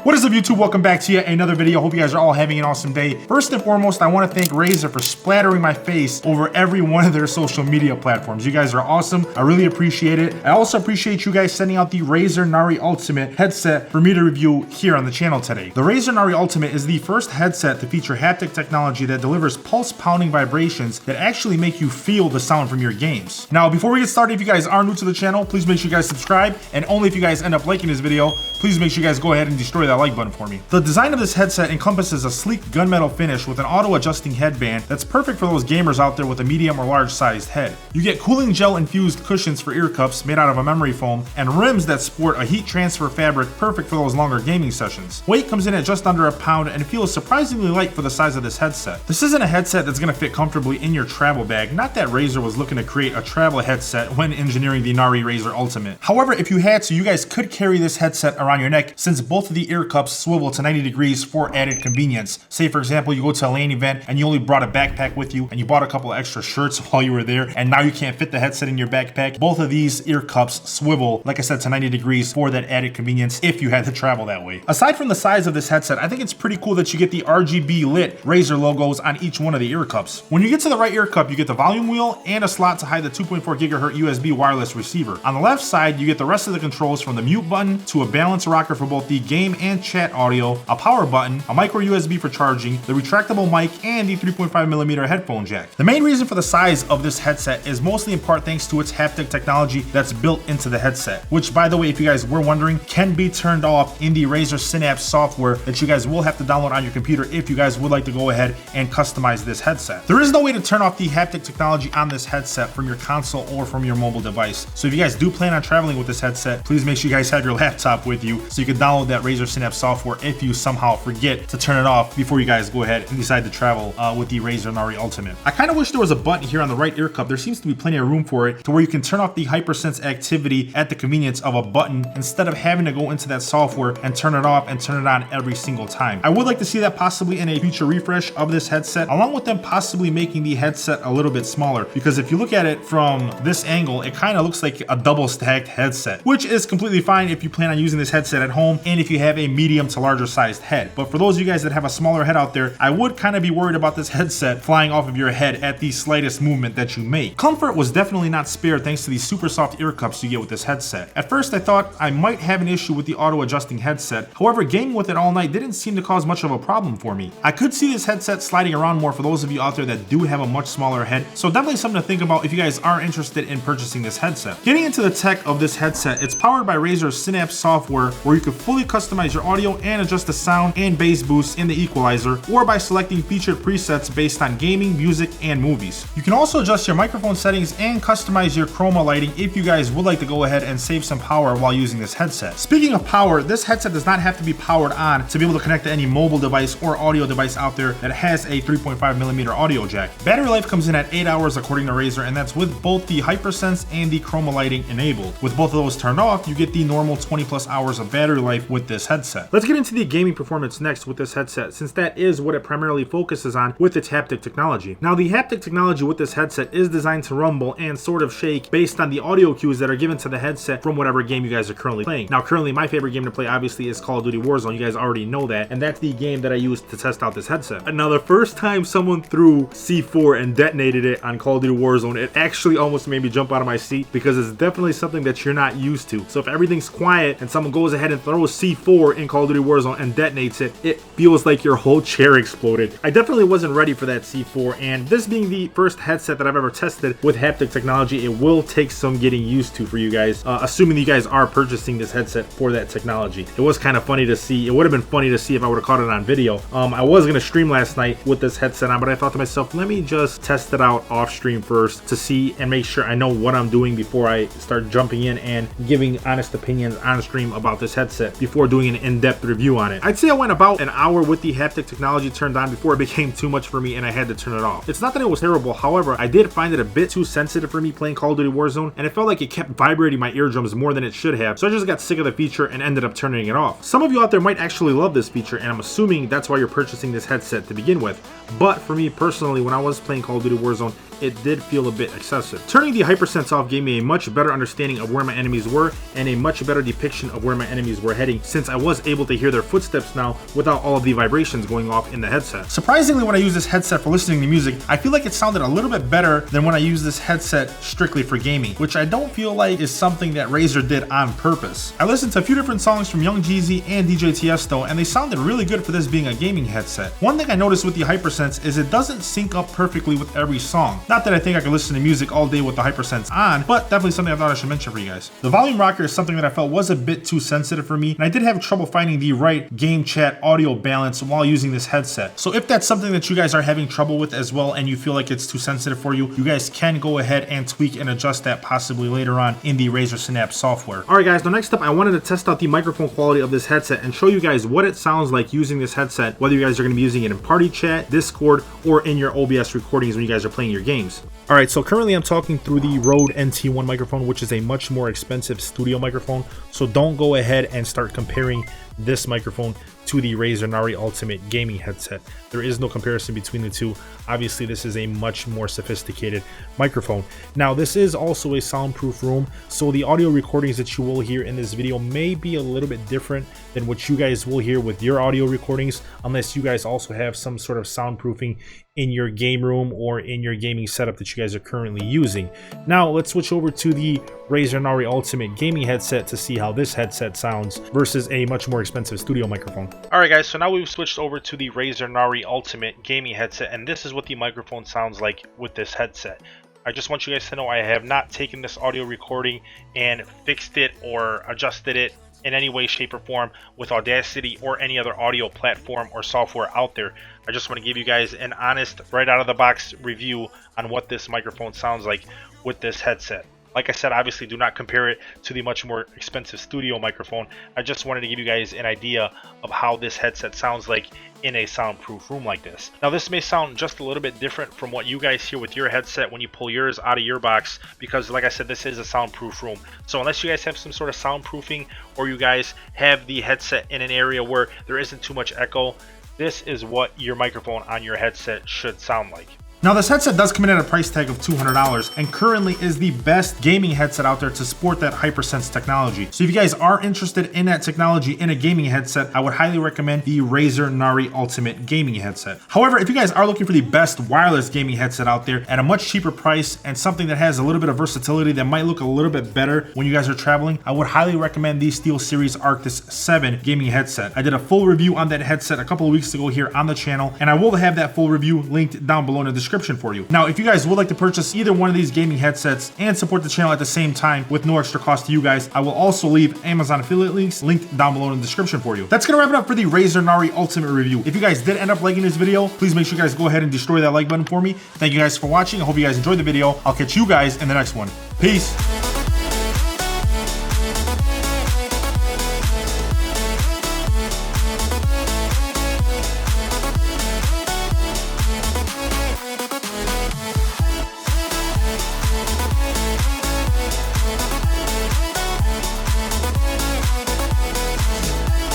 What is up, YouTube? Welcome back to yet another video. Hope you guys are all having an awesome day. First and foremost, I want to thank Razer for splattering my face over every one of their social media platforms. You guys are awesome. I really appreciate it. I also appreciate you guys sending out the Razer Nari Ultimate headset for me to review here on the channel today. The Razer Nari Ultimate is the first headset to feature haptic technology that delivers pulse pounding vibrations that actually make you feel the sound from your games. Now, before we get started, if you guys are new to the channel, please make sure you guys subscribe, and only if you guys end up liking this video, please make sure you guys go ahead and destroy that like button for me. The design of this headset encompasses a sleek gunmetal finish with an auto-adjusting headband that's perfect for those gamers out there with a medium or large sized head. You get cooling gel infused cushions for ear cups made out of a memory foam and rims that sport a heat transfer fabric perfect for those longer gaming sessions. Weight comes in at just under a pound and feels surprisingly light for the size of this headset. This isn't a headset that's going to fit comfortably in your travel bag, not that Razer was looking to create a travel headset when engineering the Nari Razer Ultimate. However, if you had to, you guys could carry this headset around your neck since both of the ear cups swivel to 90 degrees for added convenience. Say for example, you go to a LAN event and you only brought a backpack with you and you bought a couple of extra shirts while you were there and now you can't fit the headset in your backpack. Both of these ear cups swivel, like I said, to 90 degrees for that added convenience if you had to travel that way. Aside from the size of this headset, I think it's pretty cool that you get the RGB lit Razer logos on each one of the ear cups. When you get to the right ear cup, you get the volume wheel and a slot to hide the 2.4 gigahertz USB wireless receiver. On the left side, you get the rest of the controls from the mute button to a balance rocker for both the game and chat audio, a power button, a micro USB for charging, the retractable mic, and the 3.5mm headphone jack. The main reason for the size of this headset is mostly in part thanks to its haptic technology that's built into the headset, which, by the way, if you guys were wondering, can be turned off in the Razer Synapse software that you guys will have to download on your computer if you guys would like to go ahead and customize this headset. There is no way to turn off the haptic technology on this headset from your console or from your mobile device. So if you guys do plan on traveling with this headset, please make sure you guys have your laptop with you so you can download that Razer Synapse software if you somehow forget to turn it off before you guys go ahead and decide to travel with the Razer Nari Ultimate. I kind of wish there was a button here on the right ear cup. There seems to be plenty of room for it to where you can turn off the hypersense activity at the convenience of a button instead of having to go into that software and turn it off and turn it on every single time. I would like to see that possibly in a future refresh of this headset, along with them possibly making the headset a little bit smaller, because if you look at it from this angle, it kind of looks like a double stacked headset, which is completely fine if you plan on using this headset at home and if you have a medium to larger sized head. But for those of you guys that have a smaller head out there, I would kind of be worried about this headset flying off of your head at the slightest movement that you make. Comfort was definitely not spared thanks to these super soft ear cups you get with this headset. At first I thought I might have an issue with the auto adjusting headset. However, gaming with it all night didn't seem to cause much of a problem for me. I could see this headset sliding around more for those of you out there that do have a much smaller head, so definitely something to think about if you guys are interested in purchasing this headset. Getting into the tech of this headset, it's powered by Razer's Synapse software where you can fully customize your audio and adjust the sound and bass boost in the equalizer, or by selecting featured presets based on gaming, music, and movies. You can also adjust your microphone settings and customize your chroma lighting if you guys would like to go ahead and save some power while using this headset. Speaking of power, this headset does not have to be powered on to be able to connect to any mobile device or audio device out there that has a 3.5mm audio jack. Battery life comes in at 8 hours according to Razer, and that's with both the hypersense and the chroma lighting enabled. With both of those turned off, you get the normal 20+ hours of battery life with this headset. Let's get into the gaming performance next with this headset, since that is what it primarily focuses on with its haptic technology. Now, the haptic technology with this headset is designed to rumble and sort of shake based on the audio cues that are given to the headset from whatever game you guys are currently playing. Now, currently my favorite game to play obviously is Call of Duty Warzone. You guys already know that, and that's the game that I used to test out this headset. Now, the first time someone threw C4 and detonated it on Call of Duty Warzone, it actually almost made me jump out of my seat, because it's definitely something that you're not used to. So if everything's quiet and someone goes ahead and throws C4 in Call of Duty Warzone and detonates it, it feels like your whole chair exploded. I definitely wasn't ready for that C4, and this being the first headset that I've ever tested with haptic technology, it will take some getting used to for you guys, assuming you guys are purchasing this headset for that technology. It was kind of funny to see. It would have been funny to see if I would have caught it on video. I was going to stream last night with this headset on, but I thought to myself, let me just test it out off stream first to see and make sure I know what I'm doing before I start jumping in and giving honest opinions on stream about this headset before doing an in-depth review on it. I'd say I went about an hour with the haptic technology turned on before it became too much for me and I had to turn it off. It's not that it was terrible, however, I did find it a bit too sensitive for me playing Call of Duty Warzone, and it felt like it kept vibrating my eardrums more than it should have, so I just got sick of the feature and ended up turning it off. Some of you out there might actually love this feature, and I'm assuming that's why you're purchasing this headset to begin with, but for me personally, when I was playing Call of Duty Warzone, it did feel a bit excessive. Turning the hypersense off gave me a much better understanding of where my enemies were and a much better depiction of where my enemies were heading, since I was able to hear their footsteps now without all of the vibrations going off in the headset. Surprisingly, when I use this headset for listening to music, I feel like it sounded a little bit better than when I use this headset strictly for gaming, which I don't feel like is something that Razer did on purpose. I listened to a few different songs from Young Jeezy and DJ Tiesto, and they sounded really good for this being a gaming headset. One thing I noticed with the hypersense is it doesn't sync up perfectly with every song. Not that I think I could listen to music all day with the hypersense on, but definitely something I thought I should mention for you guys. The volume rocker is something that I felt was a bit too sensitive for me, and I did have trouble finding the right game chat audio balance while using this headset. So if that's something that you guys are having trouble with as well and you feel like it's too sensitive for you, you guys can go ahead and tweak and adjust that possibly later on in the Razer Synapse software. Alright guys, now next up I wanted to test out the microphone quality of this headset and show you guys what it sounds like using this headset, whether you guys are going to be using it in party chat, Discord, or in your OBS recordings when you guys are playing your games. Alright, so currently I'm talking through the Rode NT1 microphone, which is a much more expensive studio microphone, so don't go ahead and start comparing this microphone to the Razer Nari Ultimate gaming headset. There is no comparison between the two. Obviously, this is a much more sophisticated microphone. Now, this is also a soundproof room, so the audio recordings that you will hear in this video may be a little bit different than what you guys will hear with your audio recordings, unless you guys also have some sort of soundproofing in your game room or in your gaming setup that you guys are currently using. Now, let's switch over to the Razer Nari Ultimate gaming headset to see how this headset sounds versus a much more expensive studio microphone. Alright guys, so now we've switched over to the Razer Nari Ultimate gaming headset, and this is what the microphone sounds like with this headset. I just want you guys to know I have not taken this audio recording and fixed it or adjusted it in any way, shape, or form with Audacity or any other audio platform or software out there. I just want to give you guys an honest, right out of the box review on what this microphone sounds like with this headset. Like I said, obviously do not compare it to the much more expensive studio microphone. I just wanted to give you guys an idea of how this headset sounds like in a soundproof room like this. Now, this may sound just a little bit different from what you guys hear with your headset when you pull yours out of your box, because like I said, this is a soundproof room. So unless you guys have some sort of soundproofing or you guys have the headset in an area where there isn't too much echo, this is what your microphone on your headset should sound like. Now, this headset does come in at a price tag of $200 and currently is the best gaming headset out there to support that hypersense technology. So if you guys are interested in that technology in a gaming headset, I would highly recommend the Razer Nari Ultimate gaming headset. However, if you guys are looking for the best wireless gaming headset out there at a much cheaper price and something that has a little bit of versatility that might look a little bit better when you guys are traveling, I would highly recommend the SteelSeries Arctis 7 gaming headset. I did a full review on that headset a couple of weeks ago here on the channel, and I will have that full review linked down below in the description for you. Now, if you guys would like to purchase either one of these gaming headsets and support the channel at the same time with no extra cost to you guys, I will also leave Amazon affiliate links linked down below in the description for you. That's gonna wrap it up for the Razer Nari Ultimate review. If you guys did end up liking this video, please make sure you guys go ahead and destroy that like button for me. Thank you guys for watching. I hope you guys enjoyed the video. I'll catch you guys in the next one. Peace.